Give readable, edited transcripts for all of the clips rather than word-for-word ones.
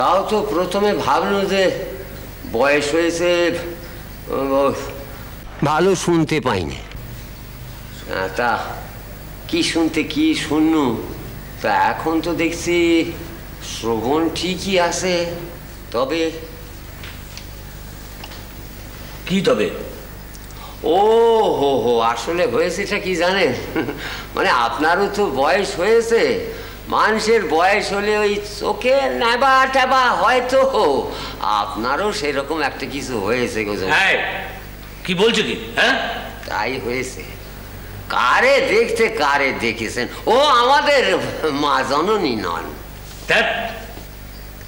তাও তো প্রথমে ভাবলো যে বয়স হয়েছে, ভালো শুনতে পাইনি। তা কি শুনতে কি শুননু, তা এখন তো দেখছি শ্রবণ ঠিকই আছে। তবে কি তবে? ও হো হো, আসলে হয়েছেটা কি জানেন, মানে আপনারও তো বয়স হয়েছে। মানুষের বয়স হলে ওই চোখে নেবা টেবা হয়তো, আপনারও সেরকম একটা কিছু হয়েছে গো। কি বলছো কি? হ্যাঁ, তাই হয়েছে। কারে দেখতে কারে দেখেছেন, ও আমাদের মা জননী নন।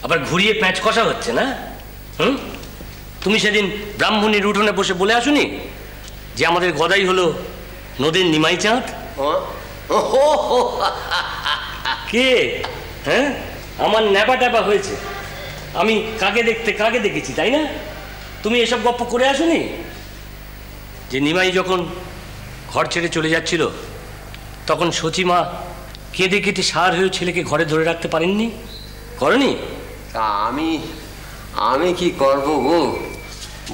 আবার ঘুরিয়ে প্যাঁচ কষা হচ্ছে না? তুমি সেদিন ব্রাহ্মণীর উঠোনে বসে বলে আসুনি যে আমাদের গদাই হলো নদীর নিমাই চাঁদ? কে? হ্যাঁ, আমার ন্যাপা ট্যাপা হয়েছে, আমি কাকে দেখতে কাকে দেখেছি, তাই না? তুমি এসব গপ্প করে আসুনি যে নিমাই যখন ঘর ছেড়ে চলে যাচ্ছিল তখন সচিমা কেঁদে কেটে সার হয়ে ছেলেকে ঘরে ধরে রাখতে পারেননি? করনি? তা আমি কি করব গো,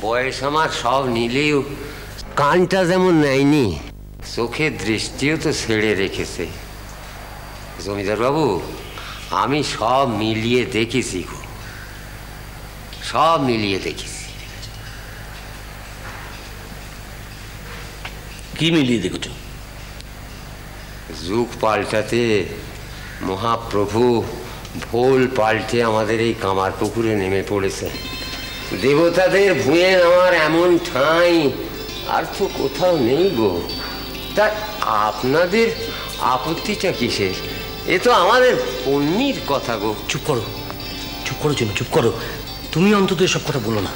বয়স আমার সব নিলেও কানটা যেমন নেয়নি, চোখের দৃষ্টিও তো ছেড়ে রেখেছে। জমিদার বাবু, আমি সব মিলিয়ে দেখেছি গো, সব মিলিয়ে দেখেছি। কি মিলিয়ে দেখেছো? যুগ পাল্টাতে মহাপ্রভু ভোল পাল্টে আমাদের এই কামার পুকুরে নেমে পড়েছে। দেবতাদের ভুঁয়ে আমার এমন ঠাঁই আর তো কোথাও নেই গো। তা আপনাদের আপত্তিটা কিসের? এ তো আমাদের পুণ্যির কথা গো। চুপ করো, চুপ করো চিনু, চুপ করো। তুমি অন্তত এসব কথা বলো না।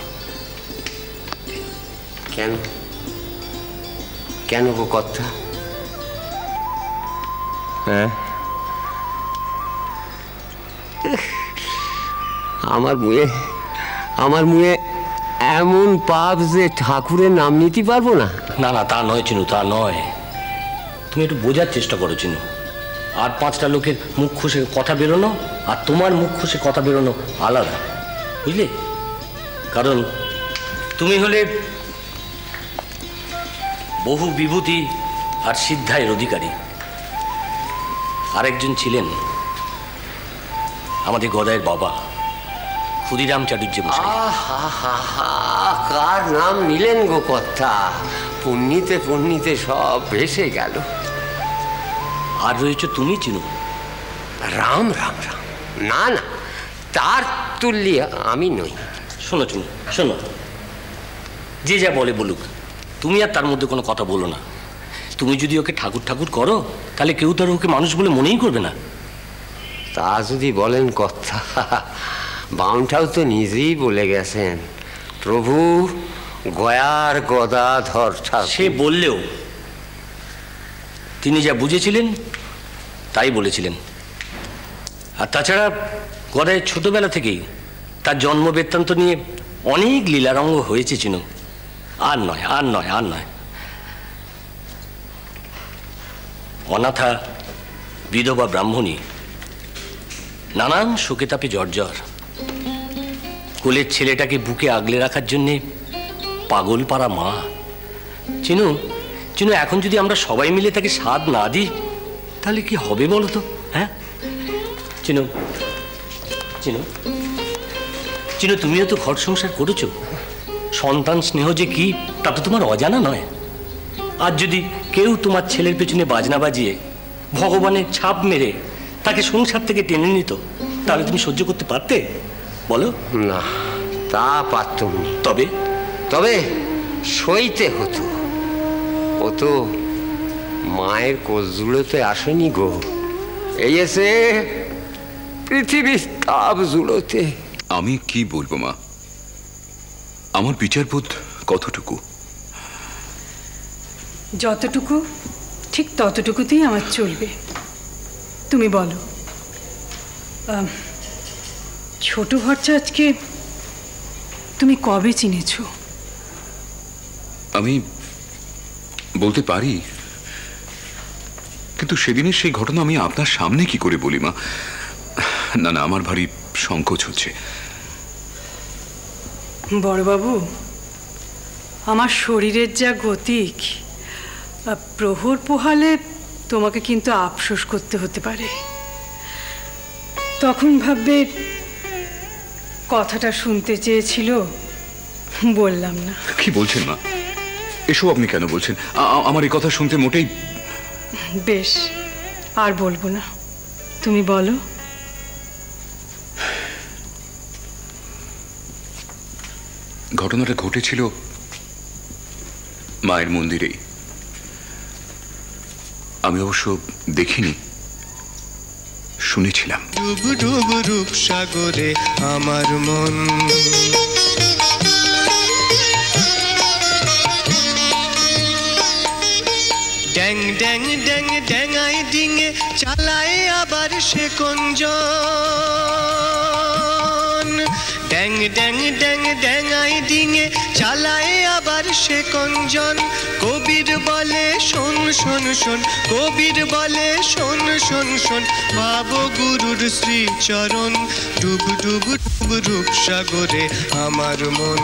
কেন কেন গো কথা? হ্যাঁ, আমার মুয়ে এমন পাপ যে ঠাকুরের নাম নিতে পারবো না। না না, তা নয় চিনু, তা নয়। তুমি একটু বোঝার চেষ্টা করো চিনু। আর 5টা লোকের মুখ খুশে কথা বেরোনো আর তোমার মুখ খুশে কথা বেরোনো আলাদা, বুঝলে? কারণ তুমি হলে বহু বিভূতি আর সিদ্ধায়ের অধিকারী। আরেকজন ছিলেন আমাদের গদাইয়ের বাবা ক্ষুদিরাম চাটুর্য মশাই। কার নাম নিলেন গো কথা? পুণ্যিতে পুণ্যিতে সব ভেসে গেল। আর রয়েছে তুমি চিনু। রাম রাম রাম, না না, তার তুল্যে আমি নই। শোনো চিনু, শোনো, যে যা বলে বলুক, তুমি আর তার মধ্যে কোনো কথা বলো না। তুমি যদি ওকে ঠাকুর ঠাকুর করো তাহলে কেউ তার ওকে মানুষ বলে মনেই করবে না। তা যদি বলেন কথা, বাউনটাও তো নিজেই বলে গেছেন, প্রভু গয়ার গদাধর ঠাকুর। সে বললেও তিনি যা বুঝেছিলেন তাই বলেছিলেন। আর তাছাড়া গদাইয়ের ছোটবেলা থেকেই তার জন্ম বৃত্তান্ত নিয়ে অনেক লীলারঙ্গ হয়েছে চিনু। আর নয়, আর নয়, আর নয়। অনাথা বিধবা ব্রাহ্মণী, নানান শোকে তাপে জর্জর, কোলের ছেলেটাকে বুকে আগলে রাখার জন্যে পাগল পাড়া মা। চিনু, চিনু, এখন যদি আমরা সবাই মিলে তাকে স্বাদ না দিই তাহলে কি হবে বলো তো? হ্যাঁ চিনু, চিনু, চিনু, তুমিও তো ঘর সংসার করেছো। সন্তান স্নেহ যে কি তা তো তোমার অজানা নয়। আর যদি কেউ তোমার ছেলের পেছনে বাজনা বাজিয়ে ভগবানের ছাপ মেরে তাকে সংসার থেকে টেনে নিত তাহলে তুমি সহ্য করতে পারতে বলো? না, তা পারতুম না। তবে তবে সইতে হতো। ও তো মায়ের কোল জুড়োতে আসেনি গো, এই এসে পৃথিবীর তাপ জুড়োতে। আমি কি বলবো মা, আমার বিচারবোধ কতটুকু? যতটুকু ঠিক ততটুকুতেই আমার চলবে। তুমি বলো, ছোট ভট্টাচার্যকে তুমি কবে চিনেছ? আমি বলতে পারি, কিন্তু সেদিনের সেই ঘটনা আমি আপনার সামনে কি করে বলি মা? না না, আমার ভারী সংকোচ হচ্ছে। বড়বাবু, আমার শরীরের যা গতিক, প্রহর পোহালে তোমাকে কিন্তু আফসোস করতে হতে পারে। তখন ভাববে কথাটা শুনতে চেয়েছিল, বললাম না। কি বলছেন মা? এসব আপনি কেন বলছেন? আমার এই কথা শুনতে মোটেই। বেশ, আর বলবো না, তুমি বলো। ঘটনাটা ঘটেছিল মায়ের মন্দিরেই। আমি অবশ্য দেখিনি, শুনেছিলাম। ডুব ডুব রূপ সাগরে আমার মন, ড্যাং ড্যাং ড্যাং ড্যাঙাই ডিঙে চালায় আবার সে কঞ্জন, ড্যাং ড্যাং ড্যাং ড্যাঙাই ডিঙে চালায় আবার সে কঞ্জন। কবির বলে শোন শোন শোন, কবির বলে শোন শোন শোন, ভাব গুরুর শ্রীচরণ। ডুব ডুব ডুব রূপ সাগরে আমার মন,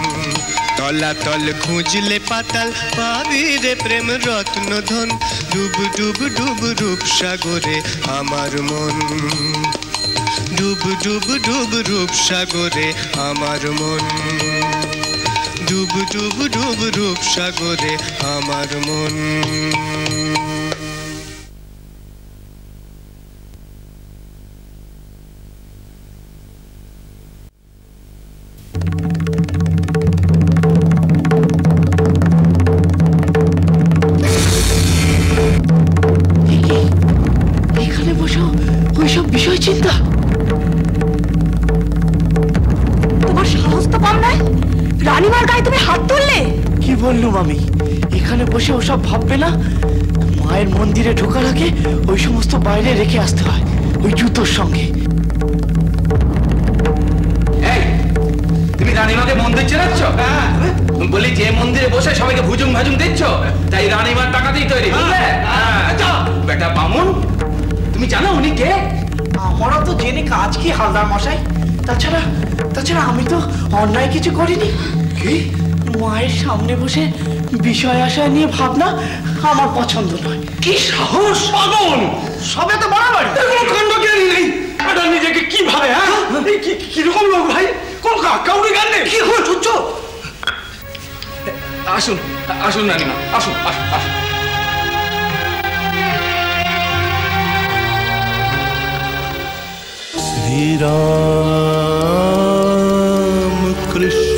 তলাতল খুঁজলে পাতাল পাবি রে প্রেম রত্ন ধন। ডুব ডুব ডুব রূপ সাগরে আমার মন, ডুব ডুব ডুব রূপ সাগরে আমার মন, ডুব ডুব ডুব রূপ সাগরে আমার মন। এখানে বসে ওইসব বিষয় চিন্তা? তোমার সাহস তো কম নয়, রানীমার গায়ে তুমি হাত তুললে। কি বললুম আমি? এখানে বসে ওসব ভাববে না। মায়ের মন্দিরে ঢোকার আগে ওই সমস্ত বাইরে রেখে আসতে হয়, ওই জুতোর সঙ্গে। তুমি রানীমাকে মন্দির চেনাচ্ছ? বলি যে মন্দিরে বসে সবাইকে ভুজুং ভাজুং দিচ্ছ, তাই রানীমার টাকাতেই তৈরি, বুঝলে? বেটা বামুন, তুমি জানো উনি কে? আমারও তো জেনে কাজ কি হালদার মশাই। তাছাড়া তাছাড়া আমি তো অন্যায় কিছু করিনি। কি? মায়ের সামনে বসে বিষয় আশয় নিয়ে ভাবনা আমার পছন্দ নয়। কি সাহস! পাগল! সবে তো বাড়াবাড়ি। কোনো কাণ্ড জ্ঞানী নেই। এটা নিজেকে কি ভাবে? হ্যাঁ, কিরকম লোক ভাই? কোন কাউরি জ্ঞান নেই। কি হল সূর্য? আসুন আসুন রানীমা, আসুন আসুন আসুন। শ্রীরাম কৃষ্ণ